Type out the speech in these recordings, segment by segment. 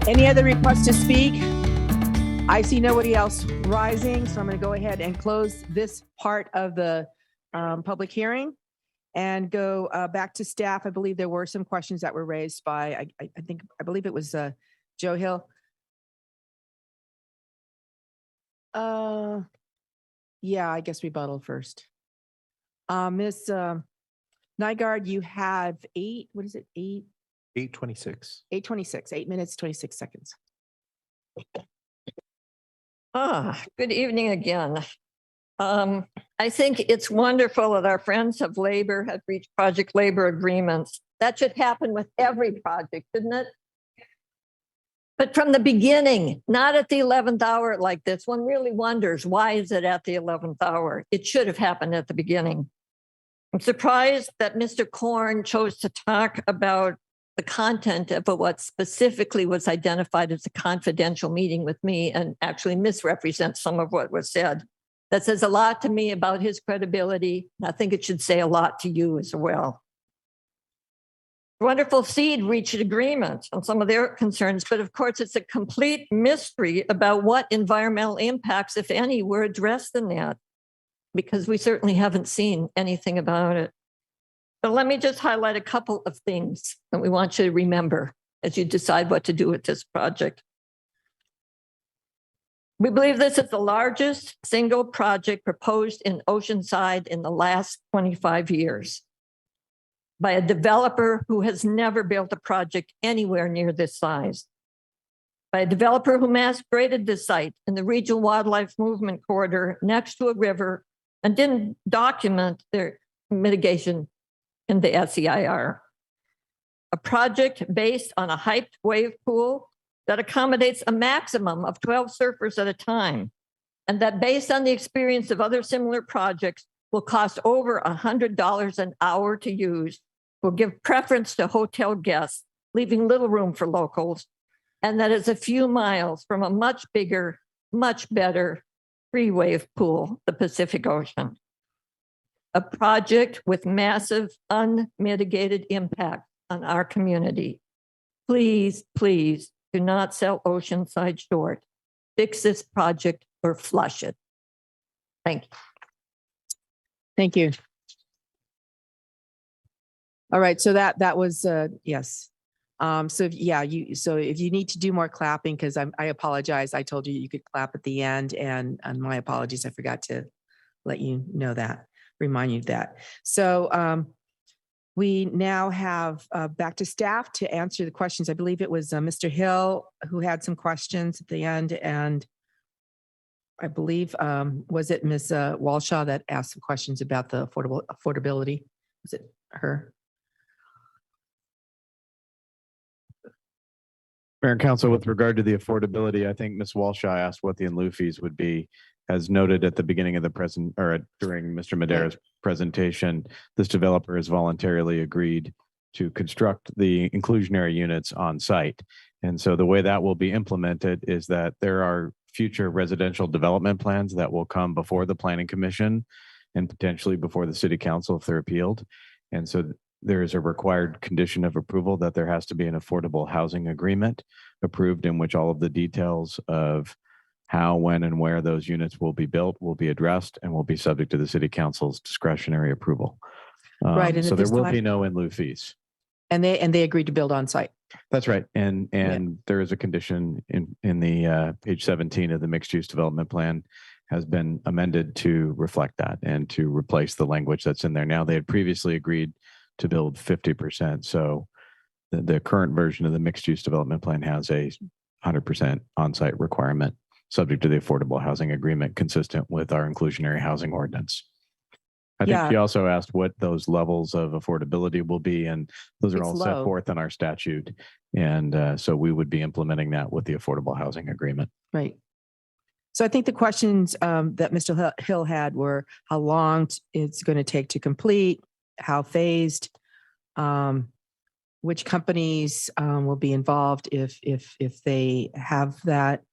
Any other requests to speak? I see nobody else rising, so I'm going to go ahead and close this part of the public hearing and go back to staff. I believe there were some questions that were raised by, I believe it was Joe Hill. Yeah, I guess rebuttal first. Ms. Nygaard, you have 8:26. 8:26, 8 minutes, 26 seconds. Good evening again. I think it's wonderful that our friends of labor have reached project labor agreements. That should happen with every project, shouldn't it? But from the beginning, not at the 11th hour like this. One really wonders, why is it at the 11th hour? It should have happened at the beginning. I'm surprised that Mr. Korn chose to talk about the content of what specifically was identified as a confidential meeting with me and actually misrepresents some of what was said. That says a lot to me about his credibility. I think it should say a lot to you as well. Wonderful Seed reached agreement on some of their concerns, but of course it's a complete mystery about what environmental impacts, if any, were addressed in that, because we certainly haven't seen anything about it. But let me just highlight a couple of things that we want you to remember as you decide what to do with this project. We believe this is the largest single project proposed in Oceanside in the last 25 years by a developer who has never built a project anywhere near this size, by a developer who mass graded this site in the regional wildlife movement corridor next to a river and didn't document their mitigation in the SEIR. A project based on a hyped wave pool that accommodates a maximum of 12 surfers at a time, and that based on the experience of other similar projects will cost over $100 an hour to use, will give preference to hotel guests, leaving little room for locals, and that is a few miles from a much bigger, much better free wave pool, the Pacific Ocean. A project with massive unmitigated impact on our community. Please, please do not sell Oceanside short. Fix this project or flush it. Thank you. Thank you. All right, so that was yes. So if you need to do more clapping, because I apologize. I told you could clap at the end, and my apologies. I forgot to let you know that, remind you of that. So we now have back to staff to answer the questions. I believe it was Mr. Hill who had some questions at the end, and I believe was it Ms. Walshaw that asked some questions about the affordability? Was it her? Mayor and Council, with regard to the affordability, I think Ms. Walshaw asked what the in lieu fees would be. As noted at the beginning of the during Mr. Madera's presentation, this developer has voluntarily agreed to construct the inclusionary units on site. And so the way that will be implemented is that there are future residential development plans that will come before the Planning Commission and potentially before the City Council if they're appealed. And so there is a required condition of approval that there has to be an affordable housing agreement approved in which all of the details of how, when, and where those units will be built will be addressed and will be subject to the City Council's discretionary approval. Right. And so there will be no in lieu fees. And they agreed to build on site. That's right. And there is a condition in the page 17 of the mixed use development plan has been amended to reflect that and to replace the language that's in there. Now, they had previously agreed to build 50%. So the current version of the mixed use development plan has a 100% on-site requirement subject to the affordable housing agreement consistent with our inclusionary housing ordinance. I think she also asked what those levels of affordability will be, and those are all set forth in our statute. And so we would be implementing that with the affordable housing agreement. Right. So I think the questions that Mr. Hill had were how long it's going to take to complete, how phased, which companies will be involved if they have that.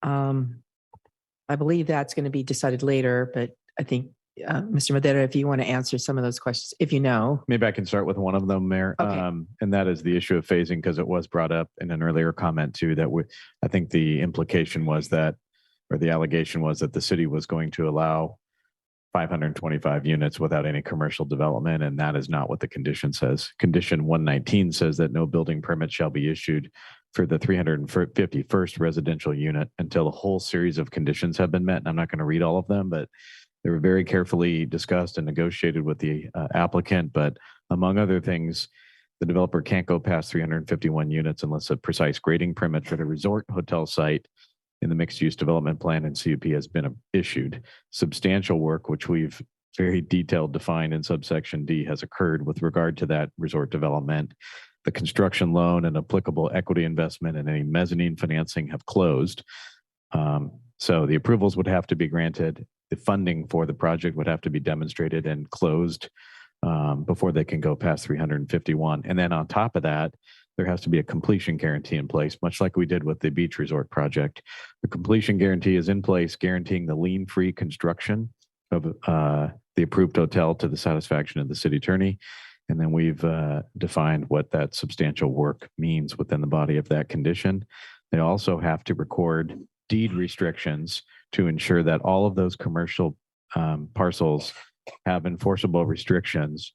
I believe that's going to be decided later, but I think Mr. Madera, if you want to answer some of those questions, if you know. Maybe I can start with one of them, Mayor. Okay. And that is the issue of phasing, because it was brought up in an earlier comment too, that I think the implication was that, or the allegation was that the city was going to allow 525 units without any commercial development. And that is not what the condition says. Condition 119 says that no building permit shall be issued for the 351st residential unit until a whole series of conditions have been met. And I'm not going to read all of them, but they were very carefully discussed and negotiated with the applicant. But among other things, the developer can't go past 351 units unless a precise grading permit for the resort hotel site in the mixed use development plan and CUP has been issued. Substantial work, which we've very detailed defined in subsection D, has occurred with regard to that resort development. The construction loan and applicable equity investment and any mezzanine financing have closed. So the approvals would have to be granted. The funding for the project would have to be demonstrated and closed before they can go past 351. And then on top of that, there has to be a completion guarantee in place, much like we did with the beach resort project. The completion guarantee is in place, guaranteeing the lien-free construction of the approved hotel to the satisfaction of the city attorney. And then we've defined what that substantial work means within the body of that condition. They also have to record deed restrictions to ensure that all of those commercial parcels have enforceable restrictions,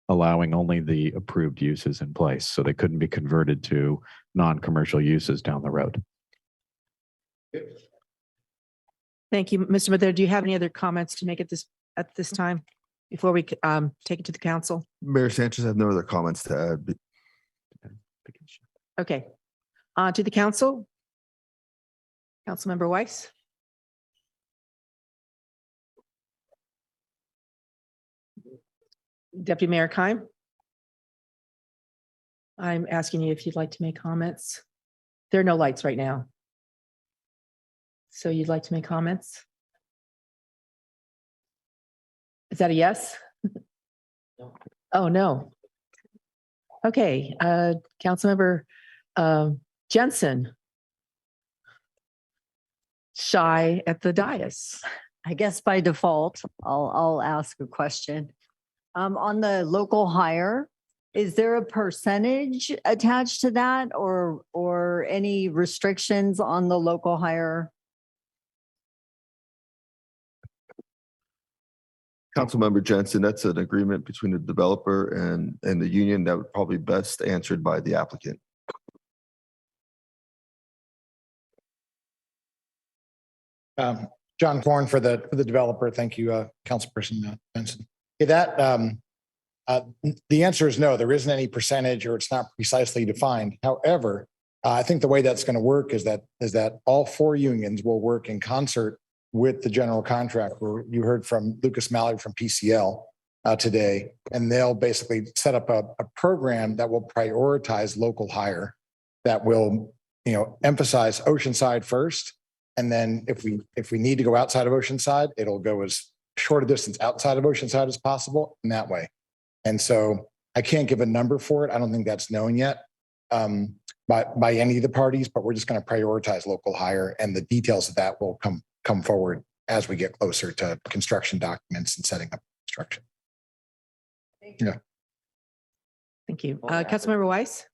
allowing only the approved uses in place. So they couldn't be converted to non-commercial uses down the road. Thank you, Mr. Madera. Do you have any other comments to make at this time before we take it to the council? Mayor Sanchez, I have no other comments to add. Okay. To the council. Councilmember Weiss. Deputy Mayor Keim. I'm asking you if you'd like to make comments. There are no lights right now. So you'd like to make comments? Is that a yes? No. Oh, no. Okay. Councilmember Jensen. Shy at the dais. I guess by default, I'll ask a question. On the local hire, is there a percentage attached to that or any restrictions on the local hire? Councilmember Jensen, that's an agreement between the developer and the union that would probably best answered by the applicant. John Corn for the developer. Thank you, Councilperson Benson. The answer is no, there isn't any percentage or it's not precisely defined. However, I think the way that's going to work is that all four unions will work in concert with the general contractor. You heard from Lucas Mallory from PCL today, and they'll basically set up a program that will prioritize local hire, that will emphasize Oceanside first. And then if we need to go outside of Oceanside, it'll go as short a distance outside of Oceanside as possible in that way. And so I can't give a number for it. I don't think that's known yet by any of the parties, but we're just going to prioritize local hire, and the details of that will come forward as we get closer to construction documents and setting up construction. Yeah. Thank you. Councilmember Weiss.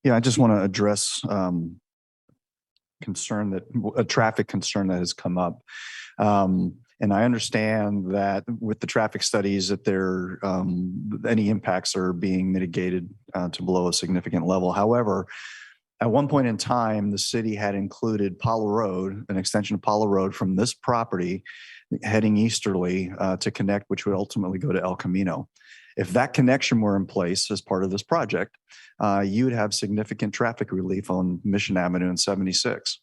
Yeah, I just want to address a traffic concern that has come up. And I understand that with the traffic studies that any impacts are being mitigated to below a significant level. However, at one point in time, the city had included Apollo Road, an extension of Apollo Road from this property heading easterly to connect, which would ultimately go to El Camino. If that connection were in place as part of this project, you would have significant traffic relief on Mission Avenue and 76.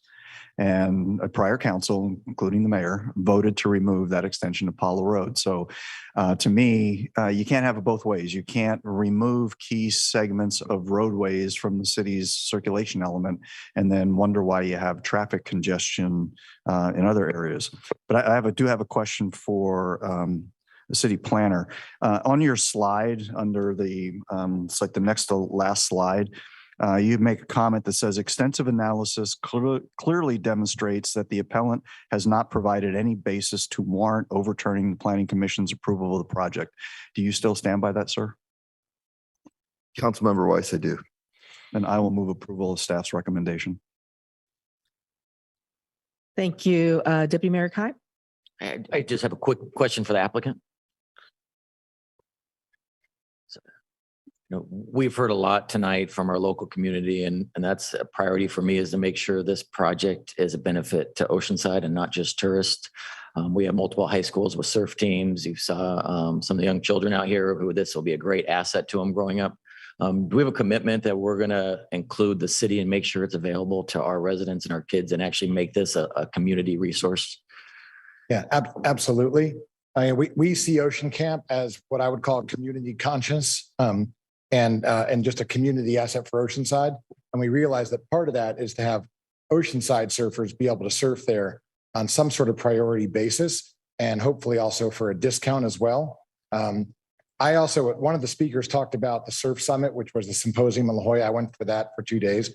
And a prior council, including the mayor, voted to remove that extension of Apollo Road. So to me, you can't have it both ways. You can't remove key segments of roadways from the city's circulation element and then wonder why you have traffic congestion in other areas. But I do have a question for the city planner. On your slide under it's like the next to last slide, You make a comment that says extensive analysis clearly demonstrates that the appellant has not provided any basis to warrant overturning the Planning Commission's approval of the project. Do you still stand by that, sir? Councilmember Weiss, I do. And I will move approval of staff's recommendation. Thank you. Deputy Mayor Kai? I just have a quick question for the applicant. So, we've heard a lot tonight from our local community, and that's a priority for me, is to make sure this project is a benefit to Oceanside and not just tourists. We have multiple high schools with surf teams. You saw some of the young children out here who this will be a great asset to them growing up. Do we have a commitment that we're going to include the city and make sure it's available to our residents and our kids and actually make this a community resource? Yeah, absolutely. I mean, we see Ocean Camp as what I would call community conscious, and just a community asset for Oceanside. And we realize that part of that is to have Oceanside surfers be able to surf there on some sort of priority basis, and hopefully also for a discount as well. I also, one of the speakers talked about the Surf Summit, which was the symposium in La Jolla. I went for that for 2 days.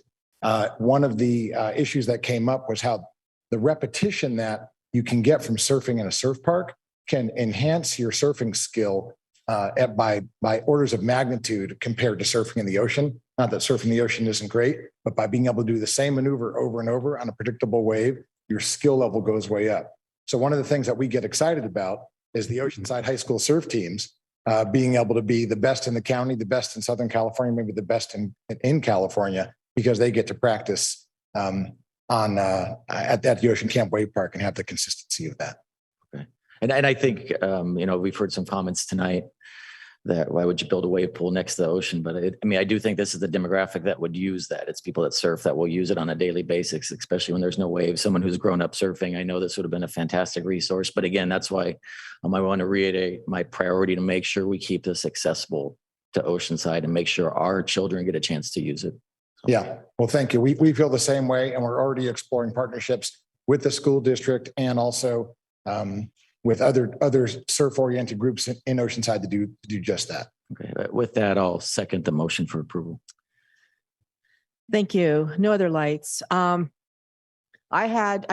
One of the issues that came up was how the repetition that you can get from surfing in a surf park can enhance your surfing skill by orders of magnitude compared to surfing in the ocean. Not that surfing in the ocean isn't great, but by being able to do the same maneuver over and over on a predictable wave, your skill level goes way up. So one of the things that we get excited about is the Oceanside High School surf teams being able to be the best in the county, the best in Southern California, maybe the best in California, because they get to practice at the Ocean Camp Wave Park and have the consistency of that. Okay. And I think, we've heard some comments tonight that why would you build a wave pool next to the ocean? But I do think this is the demographic that would use that. It's people that surf that will use it on a daily basis, especially when there's no waves. Someone who's grown up surfing, I know this would have been a fantastic resource. But again, that's why I want to reiterate my priority to make sure we keep this accessible to Oceanside and make sure our children get a chance to use it. Yeah, well, thank you. We feel the same way, and we're already exploring partnerships with the school district and also with other surf-oriented groups in Oceanside to do just that. Okay, with that, I'll second the motion for approval. Thank you. No other lights. I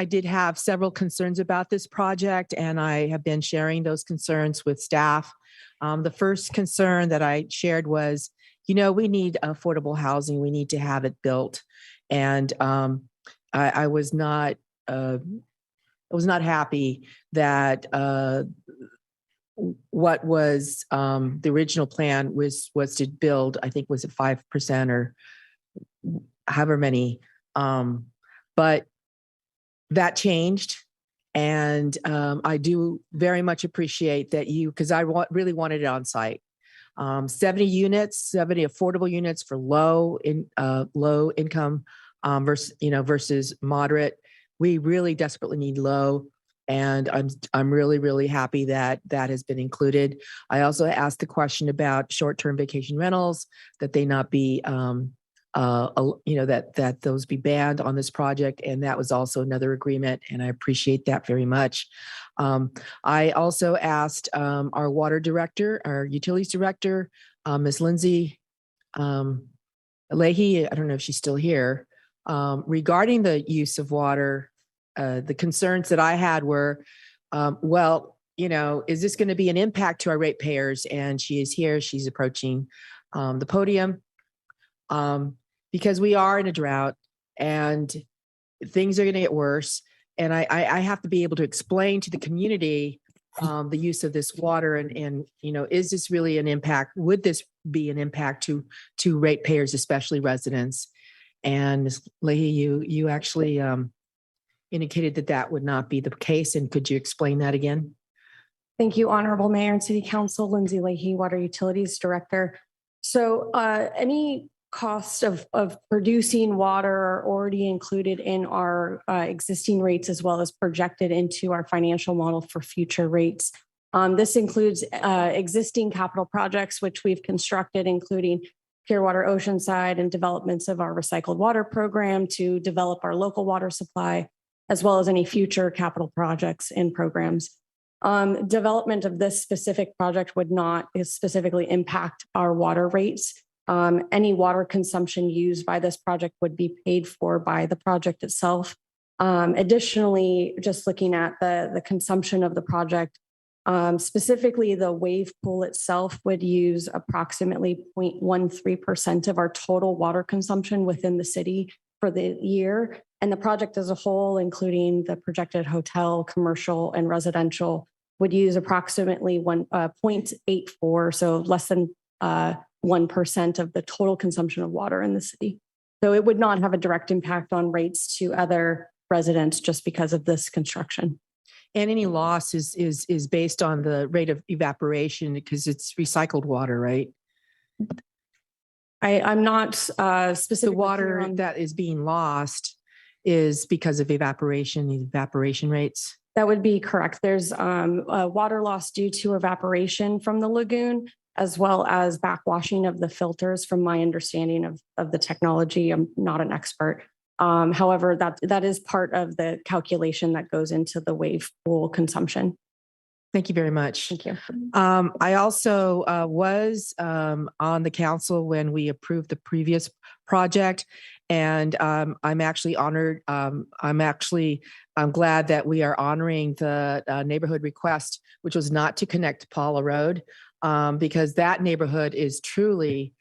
did have several concerns about this project, and I have been sharing those concerns with staff. The first concern that I shared was, we need affordable housing. We need to have it built. And I was not happy that what was the original plan was to build, I think, was it 5% or however many, but that changed. And I do very much appreciate that because I really wanted it on site. 70 affordable units for low income versus moderate. We really desperately need low, and I'm really, really happy that that has been included. I also asked the question about short-term vacation rentals, that they not be, that those be banned on this project, and that was also another agreement, and I appreciate that very much. I also asked our water director, our utilities director, Ms. Lindsay Leahy, I don't know if she's still here, regarding the use of water. The concerns that I had were, is this going to be an impact to our ratepayers? And she is here. She's approaching the podium because we are in a drought and things are going to get worse. And I have to be able to explain to the community the use of this water and is this really an impact? Would this be an impact to ratepayers, especially residents? And Ms. Leahy, you actually indicated that would not be the case. And could you explain that again? Thank you, Honorable Mayor and City Council. Lindsay Leahy, Water Utilities Director. So any cost of producing water are already included in our existing rates as well as projected into our financial model for future rates. This includes existing capital projects, which we've constructed, including Pure Water Oceanside and developments of our recycled water program to develop our local water supply, as well as any future capital projects and programs. Development of this specific project would not specifically impact our water rates. Any water consumption used by this project would be paid for by the project itself. Additionally, just looking at the consumption of the project, specifically the wave pool itself would use approximately 0.13% of our total water consumption within the city for the year. And the project as a whole, including the projected hotel, commercial, and residential, would use approximately 0.84, so less than 1% of the total consumption of water in the city. So it would not have a direct impact on rates to other residents just because of this construction. And any loss is based on the rate of evaporation because it's recycled water, right? I'm not The specific. water that is being lost is because of evaporation rates. That would be correct. There's water loss due to evaporation from the lagoon, as well as backwashing of the filters from my understanding of the technology. I'm not an expert. However, that is part of the calculation that goes into the wave pool consumption. Thank you very much. Thank you. I also was on the council when we approved the previous project, and I'm actually honored. I'm glad that we are honoring the neighborhood request, which was not to connect Paula Road, because that neighborhood is truly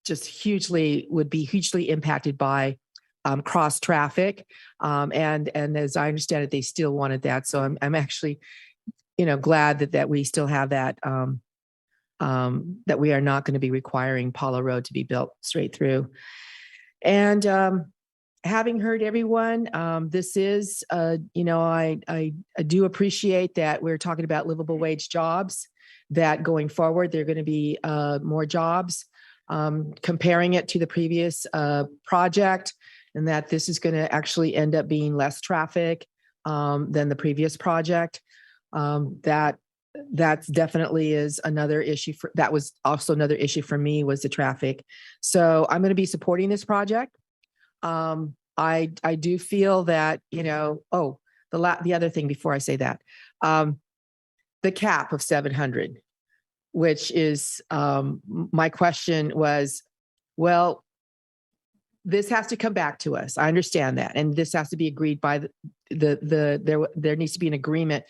just would be hugely impacted by cross traffic. And as I understand it, they still wanted that. So I'm actually, glad that we still have that, that we are not going to be requiring Paula Road to be built straight through. And having heard everyone, this is, I do appreciate that we're talking about livable wage jobs, that going forward, there are going to be more jobs, comparing it to the previous project, and that this is going to actually end up being less traffic than the previous project. That definitely is another issue that was also another issue for me, was the traffic. So I'm going to be supporting this project. I do feel that, the other thing before I say that, the cap of 700, which is, my question was, well, this has to come back to us. I understand that. And this has to be agreed by there needs to be an agreement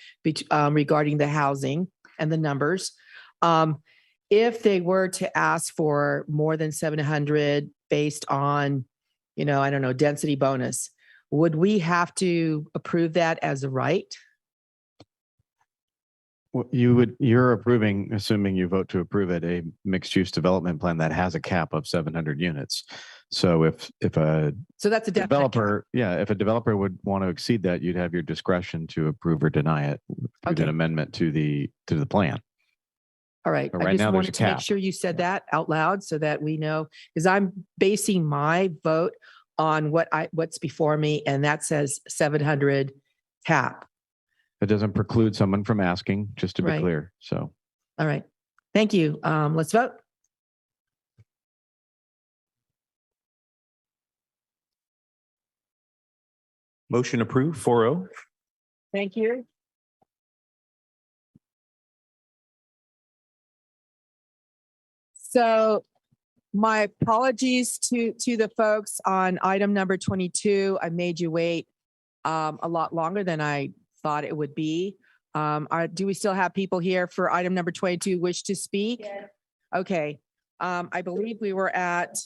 regarding the housing and the numbers. If they were to ask for more than 700 based on, I don't know, density bonus, would we have to approve that as a right? Well, you're approving, assuming you vote to approve it, a mixed use development plan that has a cap of 700 units. So if a So that's a definite cap. developer, if a developer would want to exceed that, you'd have your discretion to approve or deny it with Okay. an amendment to the plan. All right. But I right just now, there's wanted a to make cap. sure you said that out loud so that we know, because I'm basing my vote on what's before me, and that says 700 cap. It doesn't preclude someone from asking, just to be Right. clear. So All right. Thank you. Let's vote. Motion approved 4-0. Thank you. So my apologies to the folks on item number 22. I made you wait a lot longer than I thought it would be. Do we still have people here for item number 22 wish to speak? Yes. Okay. I believe we were at,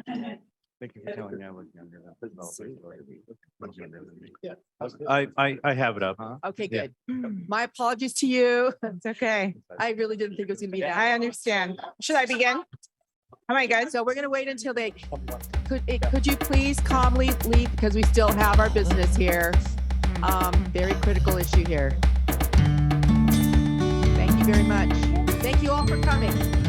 thank you for telling me I was younger. I have it up. okay, Yeah. good. My apologies to you. It's okay. I really didn't think it was gonna be that. I understand. Should I begin? Am I good? So we're gonna wait until they, could you please calmly leave because we still have our business here. Very critical issue here. Thank you very much. Thank you all for coming.